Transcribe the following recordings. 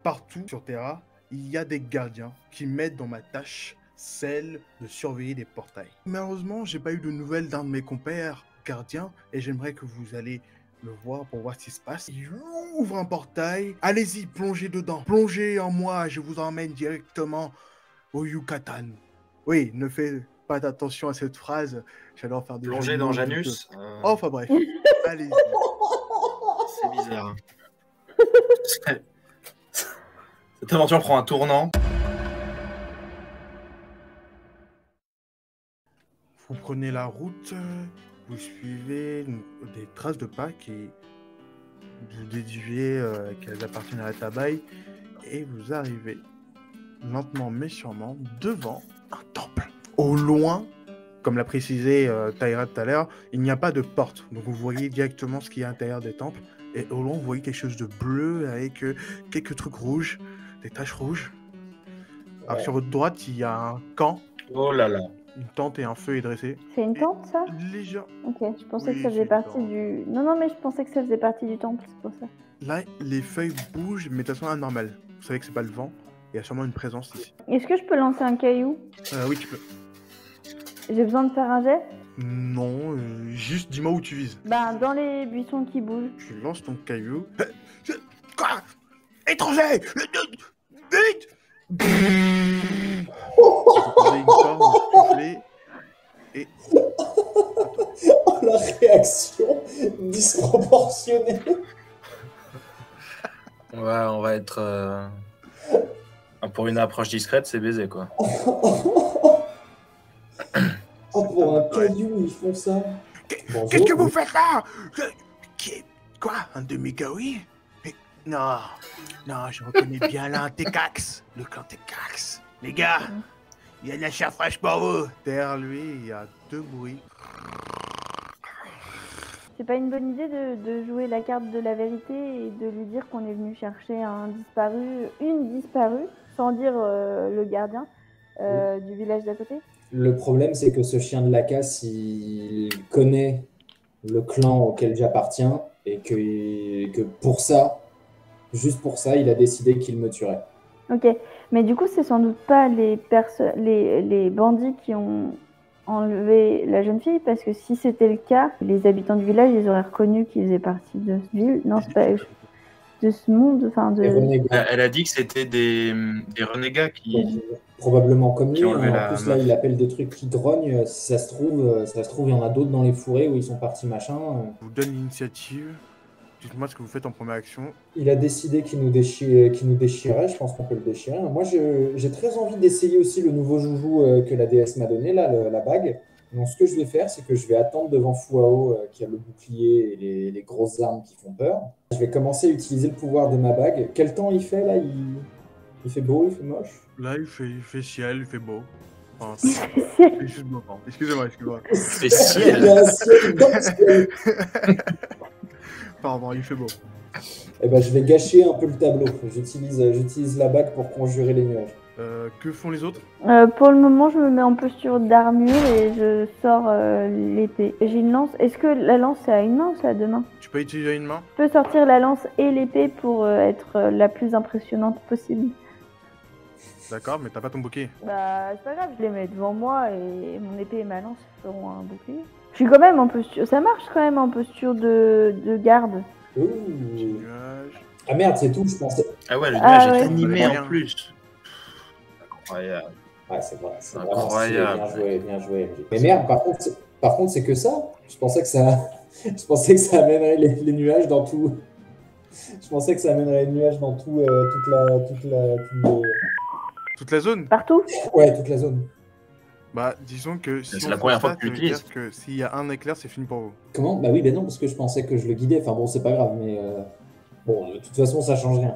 partout sur Terra, il y a des gardiens qui m'aident dans ma tâche, celle de surveiller les portails. Malheureusement, j'ai pas eu de nouvelles d'un de mes compères gardiens et j'aimerais que vous allez le voir pour voir ce qui se passe. Il ouvre un portail. Allez-y, plongez dedans. Plongez en moi, je vous emmène directement au Yucatan. Oui, ne faites pas attention à cette phrase. J'adore faire des Plonger jeux de dans mots Janus. Enfin bref, allez-y. C'est bizarre. Cette aventure prend un tournant. Vous prenez la route, vous suivez des traces de pas qui vous déduisez qu'elles appartiennent à la tabaye et vous arrivez lentement mais sûrement devant un temple. Au loin, comme l'a précisé Taïra tout à l'heure, il n'y a pas de porte. Donc vous voyez directement ce qu'il y a à l'intérieur des temples. Et au loin, vous voyez quelque chose de bleu avec quelques trucs rouges, des taches rouges. Alors sur votre droite, il y a un camp, Oh là là. une tente et un feu est dressé. C'est une tente, ça? Légère. Ok, je pensais Oui, que ça c'est faisait une partie tente. du... Non, mais je pensais que ça faisait partie du temple, c'est pour ça. Là, les feuilles bougent, mais de façon anormale. Vous savez que c'est pas le vent. Il y a sûrement une présence ici. Est-ce que je peux lancer un caillou? Oui, tu peux. J'ai besoin de faire un jet? Non, juste dis-moi où tu vises. Ben, dans les buissons qui bougent. Tu lances ton caillou. Quoi? Étranger! Vite! Vous entendez une corne souffler et... Oh, la réaction disproportionnée. Ouais, on va être... Pour une approche discrète, c'est baisé, quoi. Oh, pour un caillou, ils font ça. Bonjour. Qu'est-ce que vous faites là? Quoi? Un demi-gaoui? Non, non, je reconnais bien l'un Tecax, le clan Tecax. Les gars, il y a de la chair fraîche pour vous. Derrière lui, il y a deux bruits. C'est pas une bonne idée de jouer la carte de la vérité et de lui dire qu'on est venu chercher un disparu, une disparue, sans dire le gardien du village d'à côté? Le problème, c'est que ce chien de la casse, il connaît le clan auquel j'appartiens et que pour ça, juste pour ça, il a décidé qu'il me tuerait. Ok, mais du coup, c'est sans doute pas les bandits qui ont enlevé la jeune fille, parce que si c'était le cas, les habitants du village, ils auraient reconnu qu'ils faisaient partie de ce ville. Non, c'est pas de ce monde, enfin de... Les renégats. Elle a dit que c'était des renégats qui... Probablement comme lui. Qui ont enlevé En la plus, là, meuf. il appelle des trucs qui grognent. Si ça se trouve, il y en a d'autres dans les fourrés où ils sont partis, machin. Je vous donne l'initiative. Dites-moi ce que vous faites en première action. Il a décidé qu'il nous déchirait. Je pense qu'on peut le déchirer. Moi, j'ai très envie d'essayer aussi le nouveau joujou que la déesse m'a donné, là, la bague. Donc, ce que je vais faire, c'est que je vais attendre devant Fuao, qui a le bouclier et les grosses armes qui font peur. Je vais commencer à utiliser le pouvoir de ma bague. Quel temps il fait, là? Il fait beau, il fait moche? Là, il fait ciel, il fait beau. Enfin, Ciel. il fait juste beau. Excusez-moi. C'est Il y a ciel. un ciel dans le ciel. Pardon, il fait beau. Eh ben, je vais gâcher un peu le tableau. J'utilise la bague pour conjurer les nuages. Que font les autres? Pour le moment, je me mets en posture d'armure et je sors l'épée. J'ai une lance. Est-ce que la lance, c'est à une main ou c'est à deux mains? Tu peux utiliser une main? Je peux sortir la lance et l'épée pour être la plus impressionnante possible. D'accord, mais t'as pas ton bouquet. Bah, c'est pas grave, je les mets devant moi et mon épée et ma lance feront un bouclier. Je suis quand même en posture, ça marche quand même en posture de garde. Ouh. Nuage. Ah merde, c'est tout, je pensais. Ah ouais, le nuage ouais. est animé Ouais. en plus. Incroyable. Ouais, c'est vrai. C'est Incroyable. vraiment stylé, bien joué. Mais merde, par contre, c'est que ça. Je pensais que ça amènerait les nuages dans tout. Je pensais que ça amènerait les nuages dans tout, Toute la zone? Partout? Ouais, toute la zone. Bah, disons que si C'est on la fait première ça, fois que tu ça veut l'utilises. dire que s'il y a un éclair, c'est fini pour vous. Comment? Bah oui, ben non, parce que je pensais que je le guidais. Enfin bon, c'est pas grave, mais bon, de toute façon, ça change rien.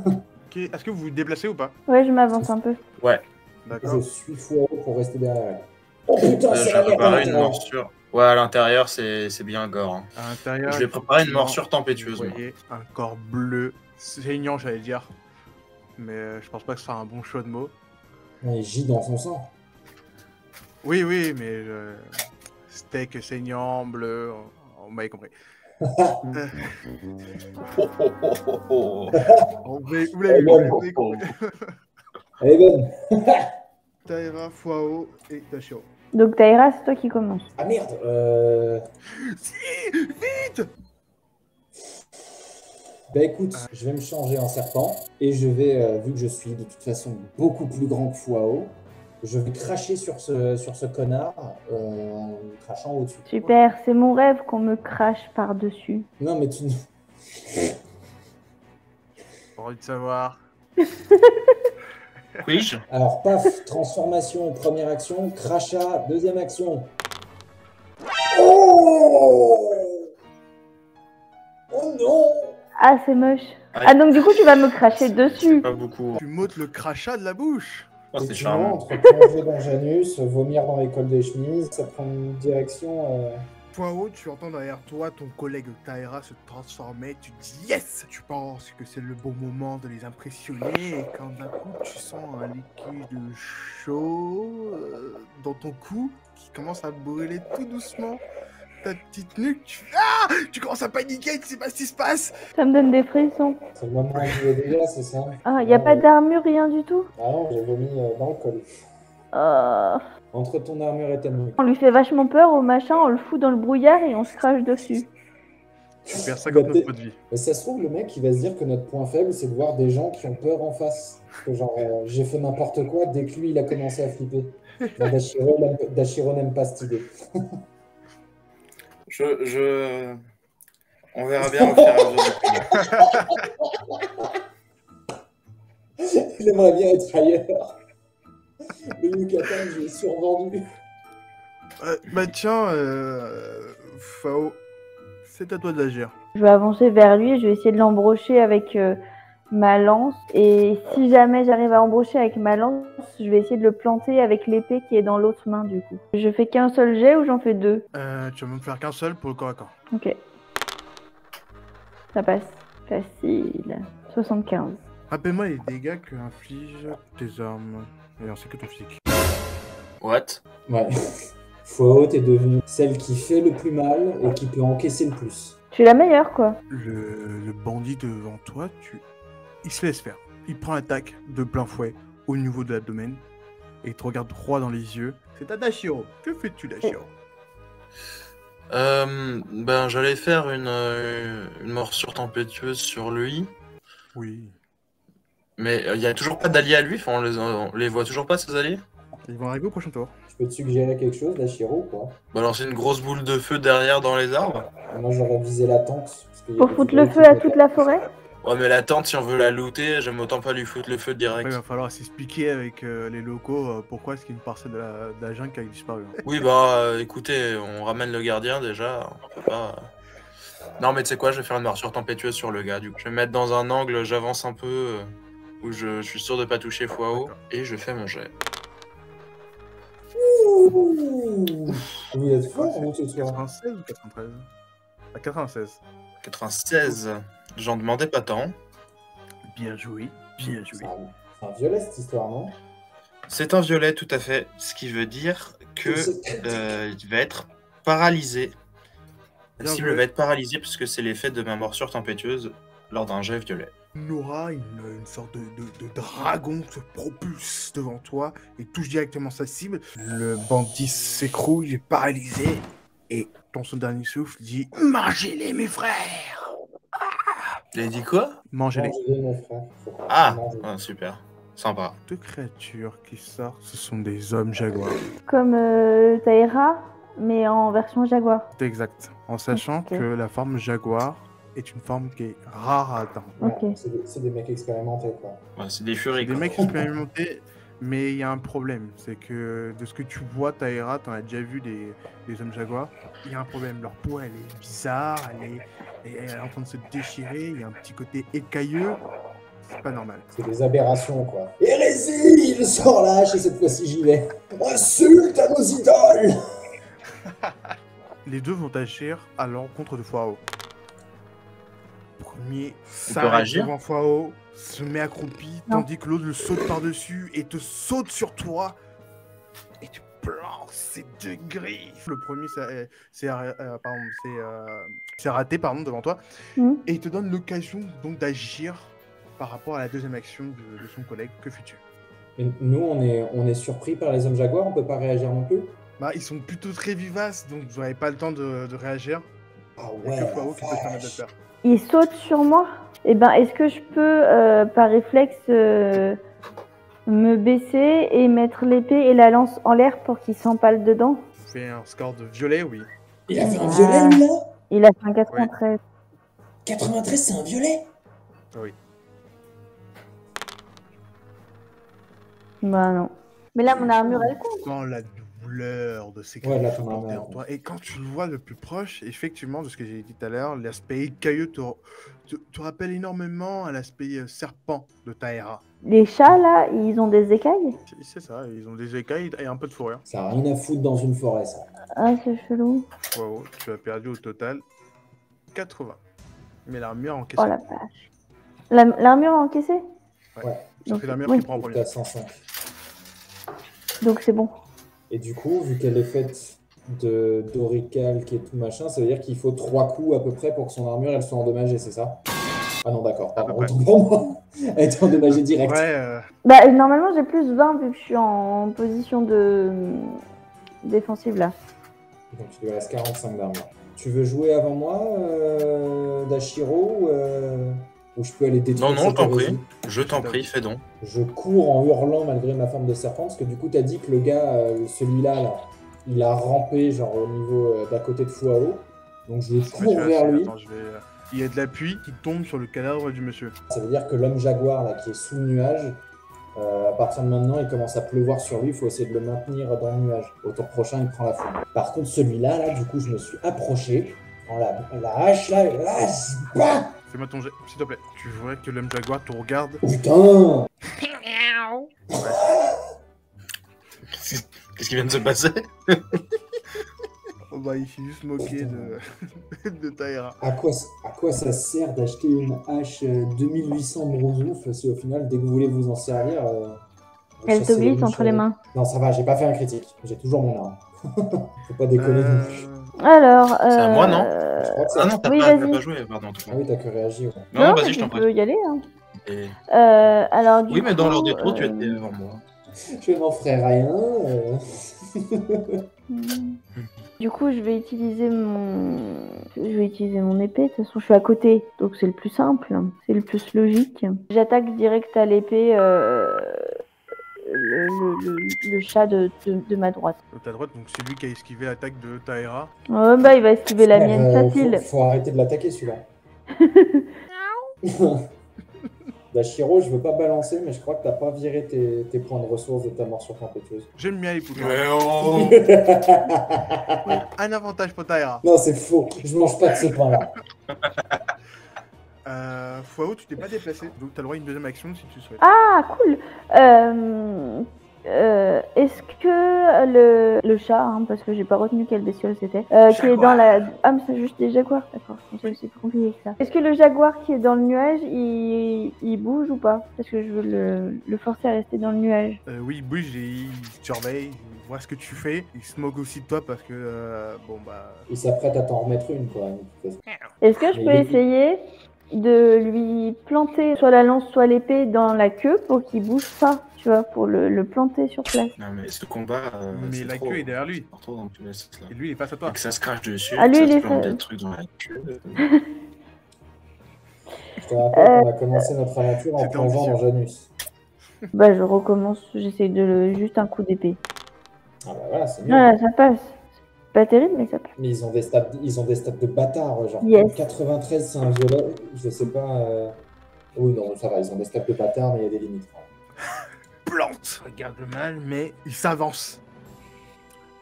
Ok, est-ce que vous vous déplacez ou pas? Ouais, je m'avance un peu. Ouais. D'accord. Je suis fou pour rester derrière. Oh putain, c'est Je la vais merde. préparer une morsure. Ouais, à l'intérieur, c'est bien gore. Hein. À l'intérieur, Je vais préparer une effectivement, morsure tempétueuse. Vous moi. voyez un corps bleu, saignant, j'allais dire. Mais je pense pas que ce sera un bon choix de mots. Il gît dans son sang. Oui, mais steak saignant, bleu, on m'avait compris. Oh, oh, oh, oh, oh. Vous l'avez vu, bonne. vous l'avez vu. Elle est bonne. Taira, Fuao et Tashiro. Donc Taïra, c'est toi qui commence. Ah merde. Si, vite. Bah écoute, je vais me changer en serpent et je vais, vu que je suis de toute façon beaucoup plus grand que Fuao, je vais cracher sur ce connard en lui crachant au-dessus. Super, c'est mon rêve qu'on me crache par-dessus. Non mais tu... J'ai envie de savoir. Puis-je? Alors paf, transformation, première action, crachat, deuxième action. Oh Oh non Ah, c'est moche. Aïe. Ah, donc du coup, tu vas me cracher dessus. Pas beaucoup. Tu m'ôtes le crachat de la bouche. Oh, c'est Effectivement, charmant. entre plonger dans Janus, vomir dans les cols des chemises, ça prend une direction... Fuao, tu entends derrière toi ton collègue Taira se transformer. Tu te dis yes. Tu penses que c'est le bon moment de les impressionner. Et quand d'un coup, tu sens un liquide chaud dans ton cou qui commence à brûler tout doucement ta petite nuque. Tu commences à paniquer. Tu sais pas ce qui se passe. Ça me donne des frissons. C'est le moment où il est déjà, c'est ça? Ah, y a pas d'armure, rien du tout. Ah non, j'ai vomi dans le col. Euh, Entre ton armure et ta nuque. On lui fait vachement peur au machin, on le fout dans le brouillard et on se crache dessus. Tu perds 59 points de vie. Mais ça se trouve, le mec, il va se dire que notre point faible, c'est de voir des gens qui ont peur en face. Que genre, j'ai fait n'importe quoi dès que lui, il a commencé à flipper. Non, Dashiro n'aime pas cette idée. On verra bien au fur et à mesure du film. Il aimerait bien être ailleurs. Le Yucatan, je l'ai survendu. Bah tiens, Fao, c'est à toi d'agir. Je vais avancer vers lui et je vais essayer de l'embrocher avec ma lance. Et si jamais j'arrive à embrocher avec ma lance, je vais essayer de le planter avec l'épée qui est dans l'autre main du coup. Je fais qu'un seul jet ou j'en fais deux? Tu vas me faire qu'un seul pour le corps à corps. Ok. Ça passe. Facile. 75. Rappelle-moi les dégâts que infligent tes armes. Et ainsi que ton physique. What? Ouais. Fuao, t'es devenue celle qui fait le plus mal et qui peut encaisser le plus. Je suis la meilleure quoi. Le bandit devant toi, il se laisse faire. Il prend l'attaque de plein fouet au niveau de l'abdomen et il te regarde droit dans les yeux. C'est à Dashiro. Que fais-tu, Dashiro? Ben, j'allais faire une morsure tempétueuse sur lui. Oui. Mais il y a toujours pas d'alliés à lui, enfin, on les voit toujours pas, ces alliés? Ils vont arriver au prochain tour. Je peux te suggérer quelque chose, Dashiro, ou quoi? Balancer une grosse boule de feu derrière dans les arbres? Moi, j'aurais visé la tente. Parce qu'il y a Pour des foutre le idées feu qui à peuvent- toute la forêt? Ouais, mais la tente, si on veut la looter, j'aime autant pas lui foutre le feu Après, direct. il va falloir s'expliquer avec les locaux pourquoi est-ce qu'il y a une parcelle de la jungle qui a disparu. Oui, bah, écoutez, on ramène le gardien déjà, on peut pas... Non, mais tu sais quoi, je vais faire une morsure tempétueuse sur le gars, du coup. Je vais me mettre dans un angle, j'avance un peu, où je suis sûr de pas toucher Fuao, et je fais mon jet. Ouh. Vous êtes fort, vous, ce soir. 96 ou 93? À 96. 96, j'en demandais pas tant. Bien joué, bien joué. C'est un violet, cette histoire, non? C'est un violet, tout à fait, ce qui veut dire que il va être paralysé. La Bien cible joué. va être paralysée puisque c'est l'effet de ma morsure tempétueuse lors d'un jet violet. Nora, une sorte de dragon se propulse devant toi et touche directement sa cible. Le bandit s'écroule, il est paralysé. Et ton son dernier souffle dit « Mangez-les, mes frères !» Il a dit quoi? Mangez-les. Mangez-les, mon frère. Faut pas Ah, manger. ah, super, sympa. Deux créatures qui sortent, ce sont des hommes jaguars. Comme Taïra, mais en version jaguar. C'est exact. En sachant Ok. que la forme jaguar est une forme qui est rare à atteindre. Ok. Ouais, c'est des mecs expérimentés, quoi. Ouais, c'est des C'est furies. des quoi. mecs expérimentés, mais il y a un problème. C'est que de ce que tu vois, Taïra, t'en as déjà vu des hommes jaguars. Il y a un problème. Leur peau, elle est bizarre, elle est en train de se déchirer. Il y a un petit côté écailleux. C'est pas normal. C'est des aberrations, quoi. Hérésie, il sort lâche et cette fois-ci j'y vais. Insulte à nos idoles! Les deux vont agir à l'encontre de Fuao. Premier peut s'arrête réagir devant Fuao, se met accroupi, Non. tandis que l'autre le saute par-dessus et te saute sur toi. Et te Blanc, c'est de griffes. Le premier, c'est raté pardon, devant toi. Et il te donne l'occasion donc d'agir par rapport à la deuxième action de son collègue. Que fais-tu? Et nous, on est surpris par les hommes jaguars, on peut pas réagir non plus? Bah, ils sont plutôt très vivaces, donc vous n'avez pas le temps de réagir. Ah Il y a ouais, que Fouao qui peut se permettre de le faire. Il saute sur moi. Eh ben, est-ce que je peux, par réflexe, me baisser et mettre l'épée et la lance en l'air pour qu'il s'empale dedans? Fais un score de violet, oui. Il a fait un violet, lui, là? Il a fait un 93. 93, c'est un violet? Oui. Bah non. Mais là, mon armure, elle compte. Quand la douleur de ces Ouais, là, griffes ton portées armure. en toi, et quand tu le vois le plus proche, effectivement, de ce que j'ai dit tout à l'heure, l'aspect écailleux te rappelle énormément à l'aspect serpent de Taera. Les chats, là, ils ont des écailles? C'est ça, ils ont des écailles et un peu de fourrure. Ça a rien à foutre dans une forêt, ça. Ah, c'est chelou. Wow, tu as perdu au total 80. Mais l'armure a encaissé. Oh la vache. L'armure a encaissé? Ouais. Donc, C'est l'armure oui. qui prend en T'es premier. à 105. Donc c'est bon. Et du coup, vu qu'elle est faite d'oricalque et tout machin, ça veut dire qu'il faut 3 coups à peu près pour que son armure elle soit endommagée, c'est ça? Ah non, d'accord, À peu pardon, près. autant pour moi. Elle est endommagée direct. Ouais, Bah, normalement, j'ai plus 20 vu que je suis en position de défensive là. Donc il lui reste 45 d'armure. Tu veux jouer avant moi, Dashiro, ou je peux aller détruire Non, je cette t'en prie. hérésie? Je t'en prie, fais donc. Je cours en hurlant malgré ma forme de serpent, parce que du coup, t'as dit que le gars, celui-là, là, il a rampé genre au niveau d'à côté de Fouao. Donc je cours vers lui. Attends, il y a de la pluie qui tombe sur le cadavre du monsieur. Ça veut dire que l'homme jaguar là, qui est sous le nuage, à partir de maintenant, il commence à pleuvoir sur lui. Il faut essayer de le maintenir dans le nuage. Au tour prochain, il prend la foudre. Par contre, celui-là, là, du coup, je me suis approché. En la hache là, bah Fais-moi ton jet, s'il te plaît. Tu vois que l'homme jaguar te regarde. oh, putain! Qu'est-ce qui vient de se passer? Oh bah, il s'est juste moqué de Taera. À quoi ça sert d'acheter une hache 2800 brousouf si au final, dès que vous voulez vous en servir, vous Elle te chassez les glisse entre les mouches, mains. Non, ça va, j'ai pas fait un critique. J'ai toujours mon arme. Faut pas déconner non plus. Alors. C'est à moi, non Je crois que c'est Ah non, t'as Oui, pas vas-y. joué, pardon. Tout Ah oui, t'as que réagi. Ouais. Non, mais vas-y, je t'en tu prie. peux y aller. Hein. Et- Alors, du Oui, mais dans coup, l'ordre des tours, tu étais avant moi. Je n'en ferai rien. Du coup, je vais utiliser mon épée. De toute façon, je suis à côté, donc c'est le plus simple, c'est le plus logique. J'attaque direct à l'épée le chat de ma droite. De ta droite, donc c'est lui qui a esquivé l'attaque de Taera. Ouais, bah il va esquiver la mienne facile. Faut arrêter de l'attaquer celui-là. Dashiro, je veux pas balancer, mais je crois que t'as pas viré tes points de ressources de ta morsure tempétueuse. J'aime bien les poutons. Mais oh Un avantage pour Taera. Non, c'est faux. Je mange pas de ce pain-là. Fouao, tu t'es pas déplacé, donc t'as le droit à une deuxième action si tu souhaites. Ah, cool. Est-ce que le chat, hein, parce que j'ai pas retenu quelle bestiole c'était, qui est dans la... Ah, mais c'est juste des jaguars, d'accord. Je pensais que c'est plus compliqué que ça. Est-ce que le jaguar qui est dans le nuage, il bouge ou pas? Parce que je veux le forcer à rester dans le nuage. Oui, il bouge et il surveille, il voit ce que tu fais. Il se moque aussi de toi parce que, bon bah... Il s'apprête à t'en remettre une, quoi. de toute façon. Est-ce que je peux essayer de lui planter soit la lance, soit l'épée dans la queue pour qu'il bouge pas, tu vois, pour le planter sur place? Non, mais ce combat. Mais c'est la trop. queue est derrière lui. C'est trop, donc tu laisses là. Et lui, il est face à toi. Et que ça se crache dessus, Ah, lui, que il ça est se plante fa- des trucs dans la queue. Je te rappelle qu'on a commencé notre aventure en C'était plongeant dans ambitieux. Janus. Bah, je recommence, j'essaie juste un coup d'épée. Ah bah voilà, c'est mieux. Voilà, ça passe. Pas terrible, mais ça passe. Mais ils ont des stats de bâtards, genre Yes. 93 c'est un violet, je sais pas. Oui non ça va, ils ont des stats de bâtards mais il y a des limites. Plante. Regarde mal, mais il s'avance.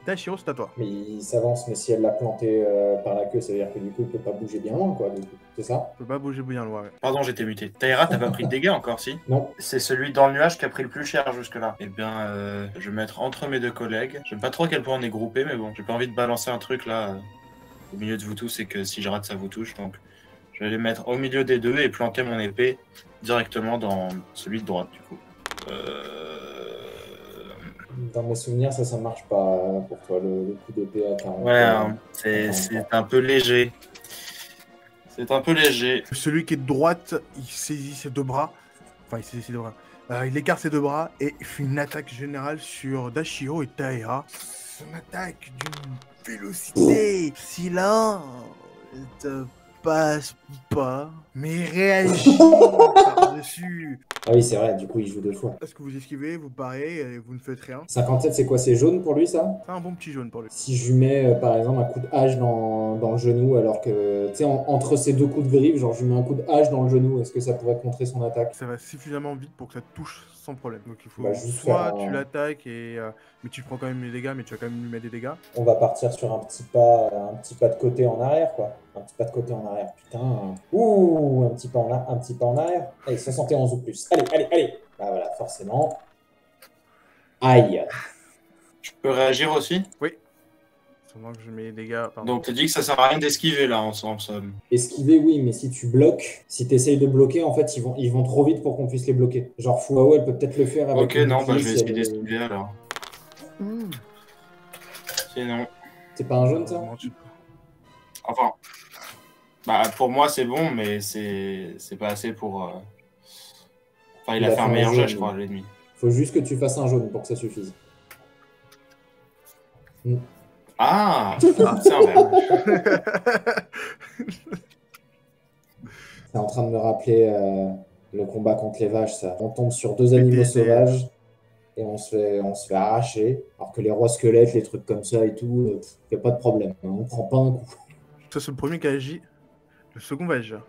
Dashiro, c'est à toi. Mais il s'avance, mais si elle l'a planté par la queue, ça veut dire que du coup il peut pas bouger bien loin quoi, du coup. C'est ça? Je peux pas bouger bien loin, ouais. Pardon, j'étais muté. Taera, t'as pas pris de dégâts encore, si? Non. C'est celui dans le nuage qui a pris le plus cher jusque-là. Eh bien, je vais mettre entre mes deux collègues. J'aime pas trop à quel point on est groupés, mais bon, j'ai pas envie de balancer un truc là au milieu de vous tous et que si je rate, ça vous touche. Donc, je vais les mettre au milieu des deux et planter mon épée directement dans celui de droite, du coup. Dans mes souvenirs, ça marche pas pour toi, le coup d'épée à 40. Ouais, hein, c'est un peu léger. C'est un peu léger. Celui qui est de droite, il saisit ses deux bras. Enfin, il saisit ses deux bras. Il écarte ses deux bras et fait une attaque générale sur Dashio et Taera. Son attaque d'une vélocité si lente passe pas, mais il réagit par-dessus. Ah oui, c'est vrai, du coup, il joue 2 fois. Est-ce que vous esquivez, vous parez et vous ne faites rien? 57, c'est quoi? C'est jaune pour lui, ça? C'est un bon petit jaune pour lui. Si je lui mets, par exemple, un coup de hache dans le genou, alors que, tu sais, entre ces 2 coups de griffe, genre, je lui mets un coup de hache dans le genou, est-ce que ça pourrait contrer son attaque? Ça va suffisamment vite pour que ça te touche sans problème. Donc il faut Bah, juste soit faire un- tu l'attaques et mais tu prends quand même les dégâts, mais tu vas quand même lui mettre des dégâts. On va partir sur un petit pas de côté en arrière, quoi. Un petit pas de côté en arrière, putain. Ouh, un petit pas en arrière. Allez, 71 ou plus. Allez. Bah voilà, forcément. Aïe. Je peux réagir aussi? Oui. Pendant que je mets les dégâts. Pardon. Donc, tu dis que ça sert à rien d'esquiver là, en somme. Esquiver, oui, mais si tu bloques, si tu essayes de bloquer, en fait, ils vont trop vite pour qu'on puisse les bloquer. Genre, Fuao, elle peut peut-être le faire avec Ok, une non, bah, bouclier je vais si essayer elle est- d'esquiver alors. Sinon, C'est pas un jaune, ça? Non, enfin, bah, pour moi c'est bon, mais c'est pas assez pour. Enfin, il a fait un meilleur jet, jaune. je crois, l'ennemi. Faut juste que tu fasses un jaune pour que ça suffise. Ah, c'est un vert. C'est en train de me rappeler le combat contre les vaches, ça. On tombe sur 2 animaux sauvages et on se fait arracher. Alors que les rois squelettes, les trucs comme ça et tout, y a pas de problème. On prend pas un coup. Ça, c'est le premier qui agit. Le second va agir.